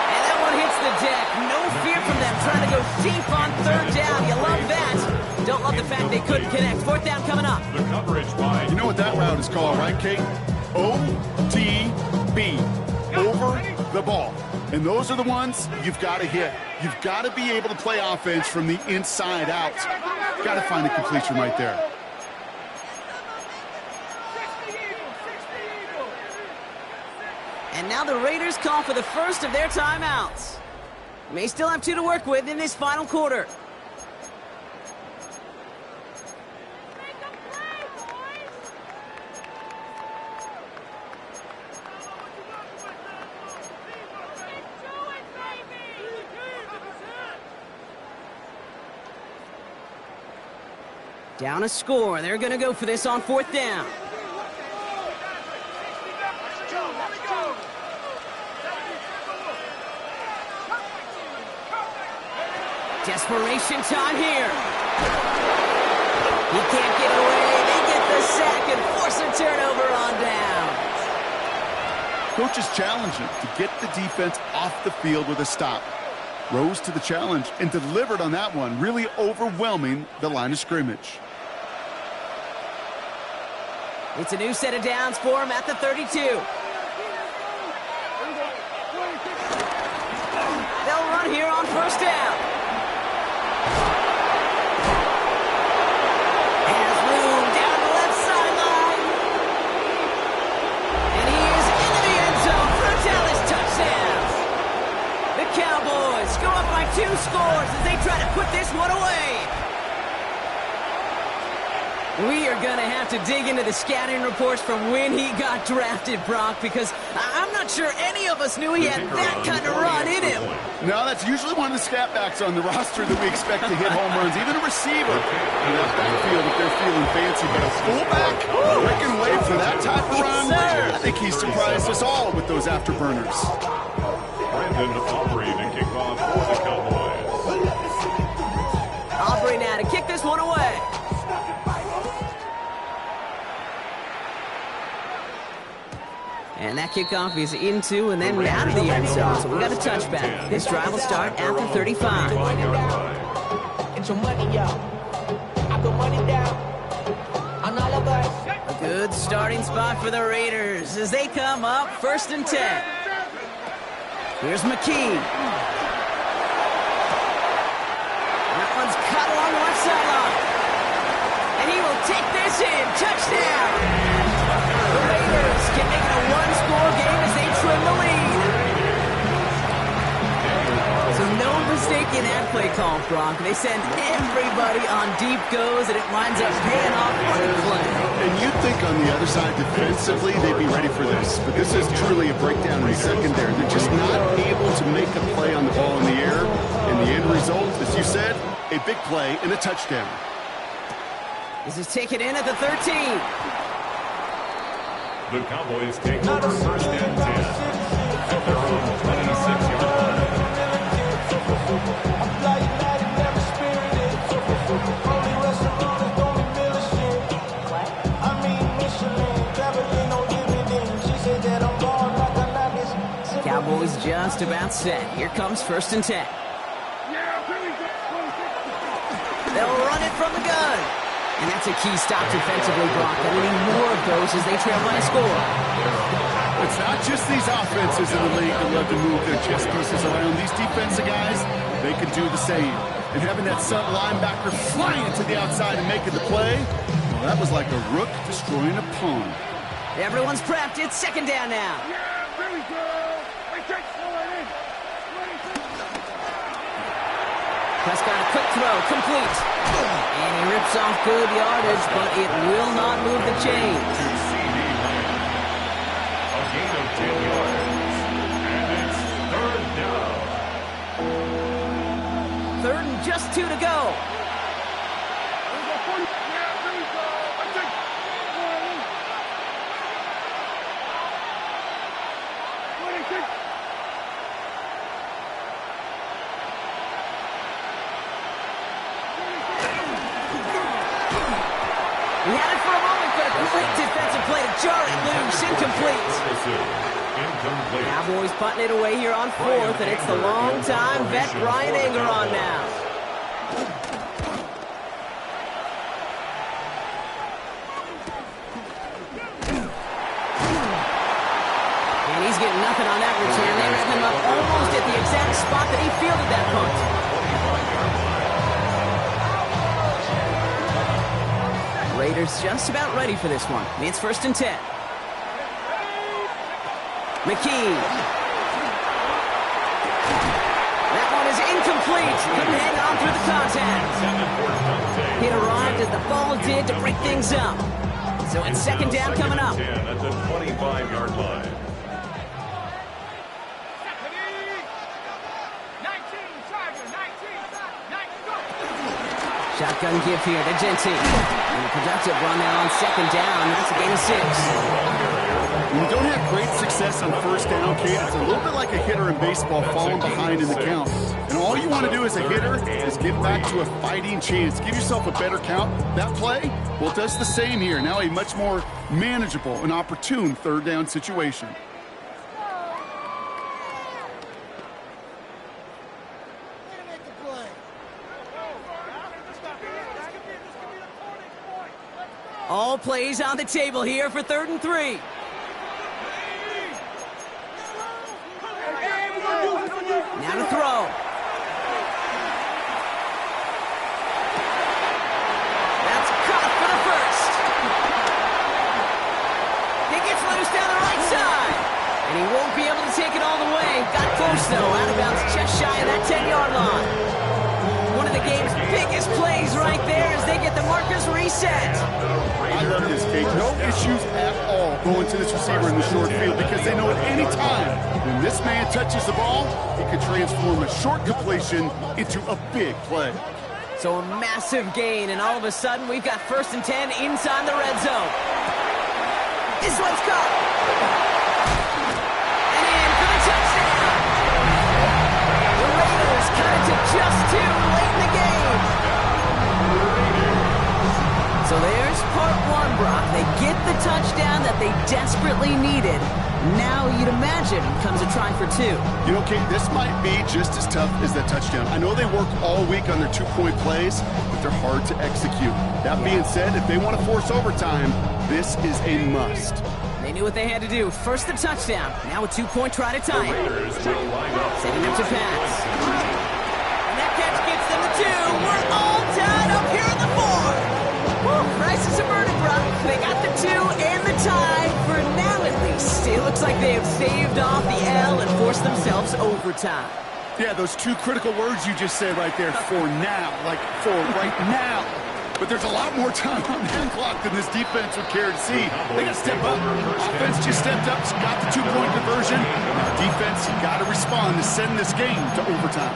And that one hits the deck. No fear from them trying to go deep on third down. You love that. Don't love the fact they couldn't connect. Fourth down coming up. The coverage by... You know what that route is called, right, Kate? OTB. Over the ball. And those are the ones you've got to hit. You've got to be able to play offense from the inside out. You've got to find a completion right there. And now the Raiders call for the first of their timeouts. May still have 2 to work with in this final quarter. Down a score. They're going to go for this on fourth down. Desperation time here. He can't get away. They get the sack and force a turnover on down. Coaches challenge him to get the defense off the field with a stop. Rose to the challenge and delivered on that one, really overwhelming the line of scrimmage. It's a new set of downs for him at the 32. They'll run here on first down. Has room down the left sideline. And he is into the end zone for a Dallas touchdown. The Cowboys go up by 2 scores as they try to put this one away. We are going to have to dig into the scouting reports from when he got drafted, Brock, because I'm not sure any of us knew he had that kind of run in him. No, that's usually one of the scat backs on the roster that we expect to hit home runs, even a receiver in that backfield if they're feeling fancy. But a fullback breaking away for that type of run, I think he surprised us all with those afterburners. Brandon Aubrey to kick off for the Cowboys. Aubrey now to kick this one away. And that kickoff is into and then out of the end zone. So we got a touchback. This drive will start after 35. Get your money out. I put money down on all of us. A good starting spot for the Raiders as they come up first and 10. Here's McKee. That one's cut along the left sideline. And he will take this in. Touchdown. The Raiders can make it a one-score game as they trim the lead. So no mistake in that play call, Brock. They send everybody on deep goes, and it winds up paying off on the play. And you'd think on the other side defensively they'd be ready for this. But this is truly a breakdown in the secondary. They're just not able to make a play on the ball in the air. And the end result, as you said, a big play and a touchdown. This is taken in at the 13. The Cowboys take over first and 10 at their own 26-yard line. Cowboys just about set. Here comes first and 10. They'll run it from the gun. And that's a key stop defensively, Brock. They'll need more of those as they trail by a score. It's not just these offenses in the league that love to move their chess pieces around. These defensive guys, they can do the same. And having that sub linebacker flying to the outside and making the play, well, that was like a rook destroying a pawn. Everyone's prepped. It's second down now. Prescott, a quick throw, complete. And he rips off good yardage, but it will not move the chains. A gain of 10 yards. And it's third down. Third and just 2 to go. He had it for a moment, but a great defensive play to jar it loose. Incomplete. Cowboys putting it away here on fourth, and it's the long-time vet Brian Anger on now. And he's getting nothing on that return. They wrap him up almost at the exact spot that he fielded that punt. Raiders just about ready for this one. It's 1st and 10. McKee. That one is incomplete. Couldn't hang on through the contact. It arrived as the ball did to break things up. So it's 2nd down coming up. At the 25-yard line. Shotgun give here to Genty. And a productive run now on 2nd down. That's a gain of 6. When you don't have great success on 1st down, Kate, it's a little bit like a hitter in baseball falling behind in the count. And all you want to do as a hitter is get back to a fighting chance. Give yourself a better count. That play, well, it does the same here. Now a much more manageable and opportune 3rd down situation. All plays on the table here for 3rd and 3. Now to throw. That's caught for the first. He gets loose down the right side. And he won't be able to take it all the way. Got close, though. Out of bounds just shy of that 10-yard line. One of the game's biggest plays right there as they get the markers reset. I love this, Kate. No issues at all going to this receiver in the short field because they know at any time when this man touches the ball, he could transform a short completion into a big play. So a massive gain, and all of a sudden we've got 1st and 10 inside the red zone. This one's caught. And in for the touchdown. The Raiders cut it to just 2 late in the game. So there's part 1, Brock. They get the touchdown that they desperately needed. Now you'd imagine comes a try for 2. You know, Kate, this might be just as tough as that touchdown. I know they work all week on their 2-point plays, but they're hard to execute. That being said, if they want to force overtime, this is a must. They knew what they had to do. First the touchdown. Now a 2-point try to tie it. Setting up to pass. And that catch gets them the 2. We're all tied up here in the 4. Woo, crisis averted, Brock. They got the 2 and the tie for now at least. It looks like they have saved off the L and forced themselves overtime. Yeah, those 2 critical words you just said right there, for now, like for right now. But there's a lot more time on the clock than this defense would care to see. They got to step up. Offense just stepped up, got the 2-point conversion. Now defense, you got to respond to send this game to overtime.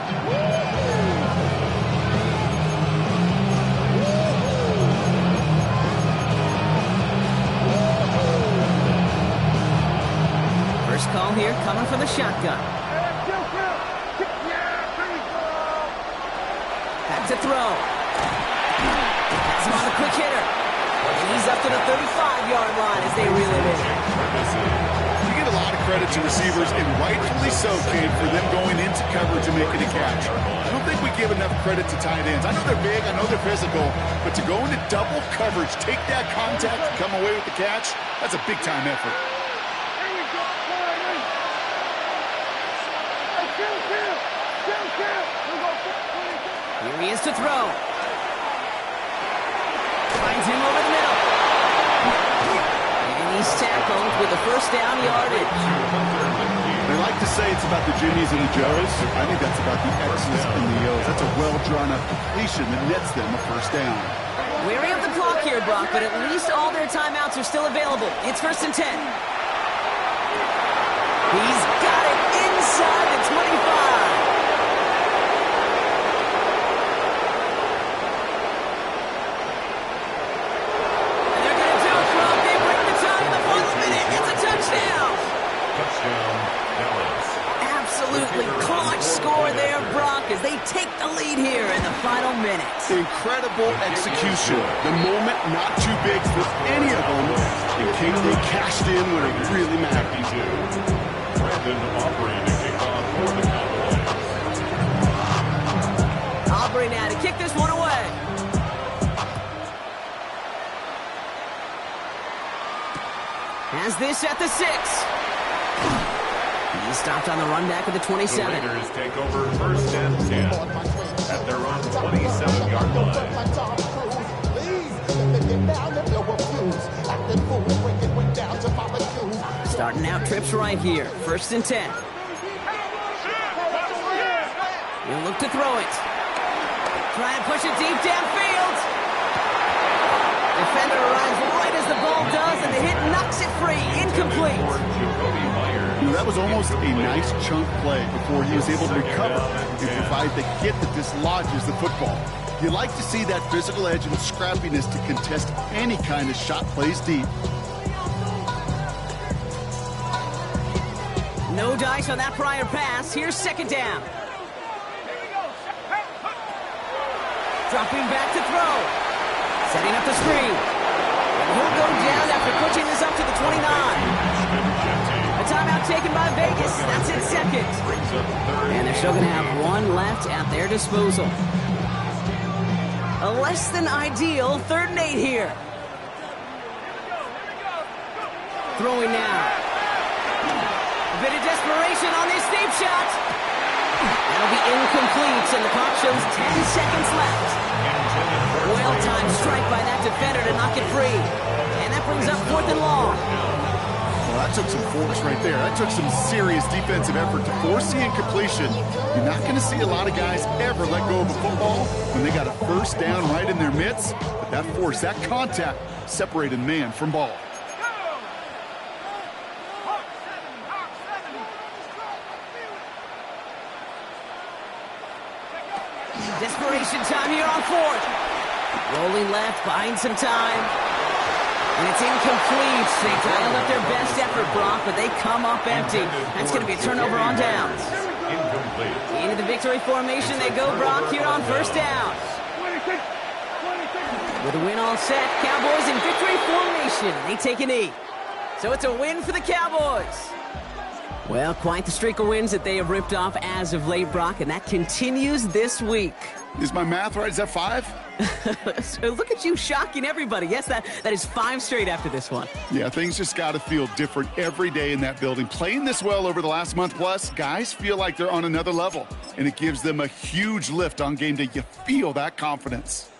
First call here coming from the shotgun. Back to throw. Pass him on the quick hitter. He's up to the 35-yard line as they reel it in. You get a lot of credit to receivers, and rightfully so, Kate, for them going into coverage and making a catch. I don't think we give enough credit to tight ends. I know they're big, I know they're physical, but to go into double coverage, take that contact, and come away with the catch, that's a big-time effort. Here he is to throw. Finds him over the middle. And he's tackled with the 1st down yardage. They like to say it's about the Jimmies and the Joes. I think that's about the X's and the O's. That's a well-drawn-up completion that nets them a 1st down. Weary of the clock here, Brock, but at least all their timeouts are still available. It's 1st and 10. He's got it inside the 25. Absolutely clutch score there, Brock, as they take the lead here in the final minute. Incredible execution. The moment not too big for any of them. And Kate, they cashed in when it really mattered. Brandon Aubrey to kick off for the Cowboys. Aubrey now to kick this one away. Has this at the 6. He stopped on the run back at the 27. The Raiders take over 1st and 10 at their own 27-yard line. Starting out trips right here. 1st and 10. He'll look to throw it. Try and push it deep downfield. Defender arrives right as the ball does, and the hit knocks it free. Incomplete. That was almost a nice chunk play before he was able to recover and provide the hit that dislodges the football. You like to see that physical edge and scrappiness to contest any kind of shot plays deep. No dice on that prior pass. Here's 2nd down. Dropping back to throw. Setting up the screen. And he'll go down after pushing this up to the 29. A timeout taken by Vegas. That's it, 2nd. And they're still going to have one left at their disposal. A less than ideal 3rd and 8 here. Throwing now. A bit of desperation on this deep shot. That'll be incomplete, and the clock shows 10 seconds left. Well-timed strike by that defender to knock it free. And that brings up 4th and long. Well, that took some force right there. That took some serious defensive effort to force the incompletion. You're not going to see a lot of guys ever let go of a football when they got a 1st down right in their midst. But that force, that contact, separated man from ball. Desperation time here on 4th. Rolling left, buying some time. And it's incomplete. They dialed up their best effort, Brock, but they come up empty. That's going to be a turnover on downs. Into the victory formation they go, Brock, here on 1st down. With a win all set, Cowboys in victory formation. They take a knee. So it's a win for the Cowboys. Well, quite the streak of wins that they have ripped off as of late, Brock, and that continues this week. Is my math right? Is that 5? So look at you shocking everybody. Yes, that is 5 straight after this one. Yeah, things just got to feel different every day in that building. Playing this well over the last month plus, guys feel like they're on another level, and it gives them a huge lift on game day. You feel that confidence.